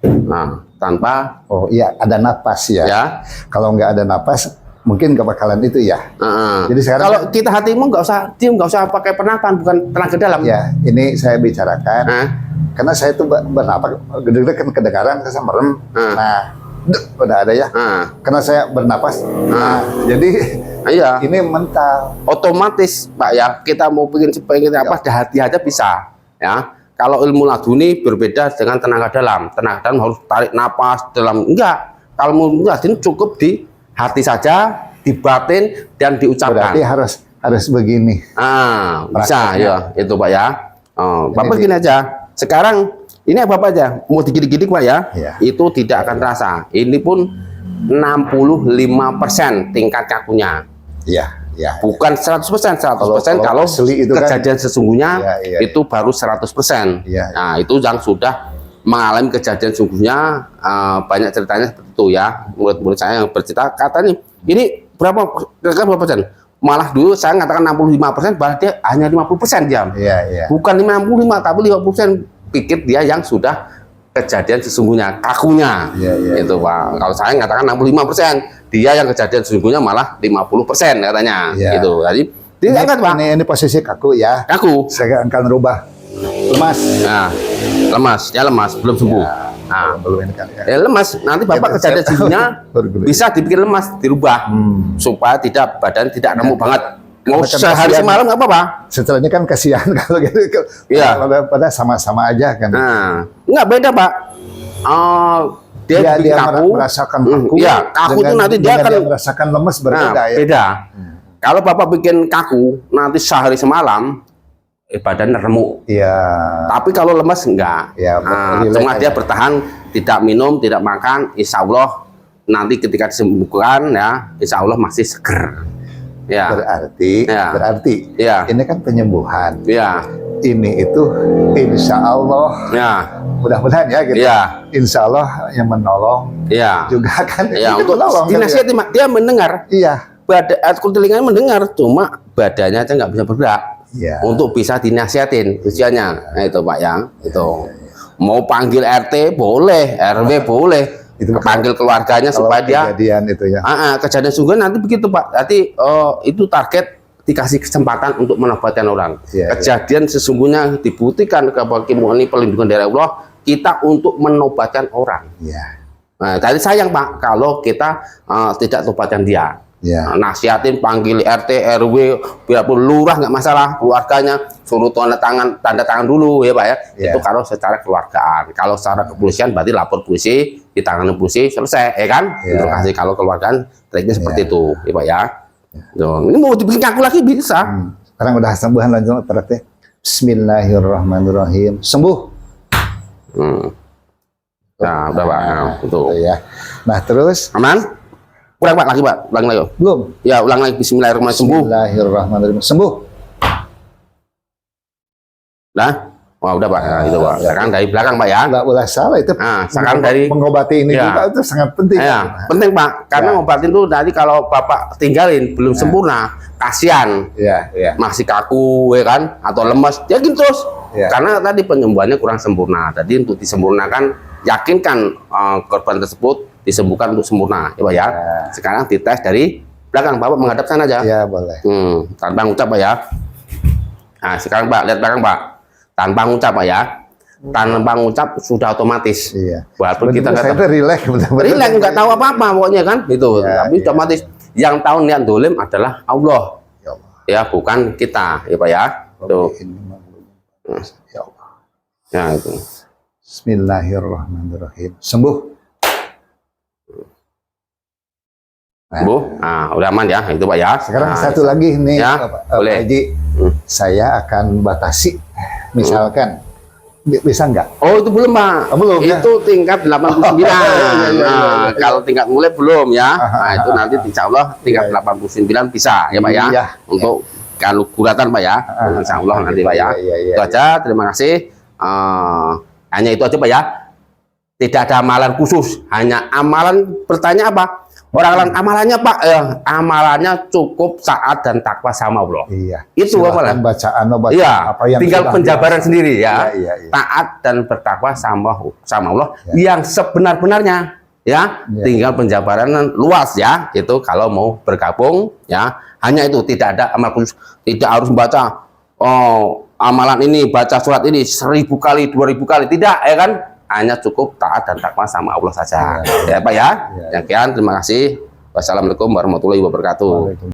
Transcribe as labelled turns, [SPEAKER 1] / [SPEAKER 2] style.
[SPEAKER 1] Nah, tanpa
[SPEAKER 2] iya ada napas ya. Kalau nggak ada napas mungkin nggak bakalan itu ya.
[SPEAKER 1] Jadi sekarang kalau kita hatimu nggak usah diem, nggak usah pakai pernapan, bukan tenaga dalam.
[SPEAKER 2] Ya, ini saya bicarakan karena saya tuh bernapas gede-gede kan kedengaran saya merem. Nah, udah ada ya. Karena saya bernapas. Jadi
[SPEAKER 1] iya.
[SPEAKER 2] Ini mental.
[SPEAKER 1] Otomatis, Pak ya. Kita mau bikin sebagai apa? Hati aja bisa. Ya. Kalau ilmu laduni berbeda dengan tenaga dalam. Tenaga dalam harus tarik napas dalam. Enggak. Kalau ilmu laduni cukup di hati saja, di batin dan diucapkan.
[SPEAKER 2] Berarti harus begini.
[SPEAKER 1] Bisa ya. Itu Pak ya. Bapak gini aja. Sekarang ini apa aja, mau digidik-gidik Pak ya, itu tidak akan terasa. Ini pun 65% tingkat kakunya. Bukan 100%, 100% kalau itu kejadian kan, sesungguhnya itu baru 100%. Nah, itu yang sudah mengalami kejadian sesungguhnya, banyak ceritanya seperti itu ya. Murid-murid saya yang bercerita, katanya ini berapa persen? Malah dulu saya mengatakan 65%, berarti hanya 50% dia. Bukan 55, tapi 50%. Pikir dia yang sudah kejadian sesungguhnya, kakunya. Itu Pak. Kalau saya mengatakan 65%, dia yang kejadian sesungguhnya malah 50% katanya. Gitu. Jadi diangkat Pak.
[SPEAKER 2] Ini posisi kaku ya.
[SPEAKER 1] Kaku.
[SPEAKER 2] Saya akan rubah. Lemas.
[SPEAKER 1] Nah, lemas. Ya lemas, belum sembuh. Nah,
[SPEAKER 2] belum ini kan ya.
[SPEAKER 1] Lemas. Nanti Bapak kejadian sesungguhnya bisa dibikin lemas, dirubah supaya tidak badan tidak remuk banget. Mau sehari semalam nggak apa-apa.
[SPEAKER 2] Setelahnya kan kasihan kalau gitu. Pada sama-sama aja kan.
[SPEAKER 1] Nggak beda Pak. Dia kaku,
[SPEAKER 2] merasakan kaku.
[SPEAKER 1] Kaku itu nanti dia akan
[SPEAKER 2] merasakan lemes berbeda ya.
[SPEAKER 1] Beda. Kalau Bapak bikin kaku, nanti sehari semalam badan remuk. Tapi kalau lemes enggak. Cuma dia bertahan, tidak minum, tidak makan, insya Allah nanti ketika disembuhkan ya, insya Allah masih seger.
[SPEAKER 2] Berarti ini kan penyembuhan. Ini itu insya Allah. Mudah-mudahan ya gitu. Insya Allah yang menolong. Juga kan.
[SPEAKER 1] Untuk dinasihati dia mendengar. Telinganya mendengar, cuma badannya aja nggak bisa bergerak. Untuk bisa dinasihatin usianya. Nah, itu Pak ya. Itu mau panggil RT boleh, RW boleh. Itu panggil keluarganya supaya dia
[SPEAKER 2] kejadian itu ya.
[SPEAKER 1] Kejadian sungguh nanti begitu Pak. Nanti itu target dikasih kesempatan untuk menobatkan orang. Kejadian sesungguhnya dibuktikan kepada ini perlindungan dari Allah kita untuk menobatkan orang. Nah, tadi sayang Pak kalau kita tidak tobatkan dia. Nasihatin, panggil RT, RW, biarpun lurah nggak masalah, keluarganya suruh tanda tangan dulu ya Pak ya. Itu kalau secara keluargaan. Kalau secara kepolisian berarti lapor polisi, ditangani polisi, selesai ya kan. Kasih kalau keluargaan triknya seperti itu ya Pak ya. Ini mau dibikin kaku lagi bisa.
[SPEAKER 2] Sekarang udah sembuhan lanjut berarti. Bismillahirrahmanirrahim. Sembuh.
[SPEAKER 1] Nah, udah Pak. Itu
[SPEAKER 2] ya. Nah, terus
[SPEAKER 1] aman? Kurang Pak, lagi Pak, ulang lagi.
[SPEAKER 2] Belum.
[SPEAKER 1] Ya, ulang lagi. Bismillahirrahmanirrahim.
[SPEAKER 2] Bismillahirrahmanirrahim. Sembuh.
[SPEAKER 1] Nah, udah Pak. Itu Pak. Sekarang dari belakang Pak ya.
[SPEAKER 2] Nggak boleh salah itu.
[SPEAKER 1] Sekarang dari
[SPEAKER 2] mengobati ini juga itu sangat penting.
[SPEAKER 1] Penting Pak, karena ngobatin tuh tadi kalau Bapak tinggalin belum sempurna, kasihan. Masih kaku ya kan, atau lemas, ya gitu terus. Karena tadi penyembuhannya kurang sempurna. Jadi untuk disempurnakan, yakinkan korban tersebut disembuhkan untuk sempurna ya Pak ya. Sekarang dites dari belakang, Bapak menghadap sana aja.
[SPEAKER 2] Boleh.
[SPEAKER 1] Tanpa ngucap Pak ya. Nah, sekarang Pak lihat belakang Pak. Tanpa ngucap Pak ya. Tanpa ngucap sudah otomatis. Walaupun kita
[SPEAKER 2] relax
[SPEAKER 1] nggak tahu apa-apa pokoknya kan gitu. Tapi otomatis yang tahu niat dolim adalah Allah. Ya, bukan kita ya Pak ya. Tuh.
[SPEAKER 2] Ya Allah.
[SPEAKER 1] Ya itu.
[SPEAKER 2] Bismillahirrahmanirrahim. Sembuh.
[SPEAKER 1] Nah, udah aman ya, itu Pak ya.
[SPEAKER 2] Sekarang satu lagi nih,
[SPEAKER 1] Pak
[SPEAKER 2] Haji, saya akan batasi, misalkan bisa nggak?
[SPEAKER 1] Oh, itu belum Pak.
[SPEAKER 2] Belum
[SPEAKER 1] itu tingkat 89. Kalau tingkat mulai belum ya. Nah, itu nanti insya Allah tingkat 89 bisa ya Pak ya. Untuk kalau guratan Pak ya, insya Allah nanti Pak ya. Itu aja, terima kasih. Hanya itu aja Pak ya. Tidak ada amalan khusus, hanya amalan bertanya apa? Orang amalannya Pak, amalannya cukup taat dan takwa sama Allah.
[SPEAKER 2] Iya.
[SPEAKER 1] Itu amalan.
[SPEAKER 2] Bacaan
[SPEAKER 1] apa yang tinggal penjabaran sendiri ya.
[SPEAKER 2] Iya.
[SPEAKER 1] Taat dan bertakwa sama Allah yang sebenar-benarnya ya. Tinggal penjabaran luas ya. Itu kalau mau bergabung ya. Hanya itu, tidak ada amal khusus, tidak harus membaca amalan ini, baca surat ini 1000 kali, 2000 kali, tidak ya kan? Hanya cukup taat dan takwa sama Allah saja. Ya Pak ya. Sekian, terima kasih. Wassalamualaikum warahmatullahi wabarakatuh.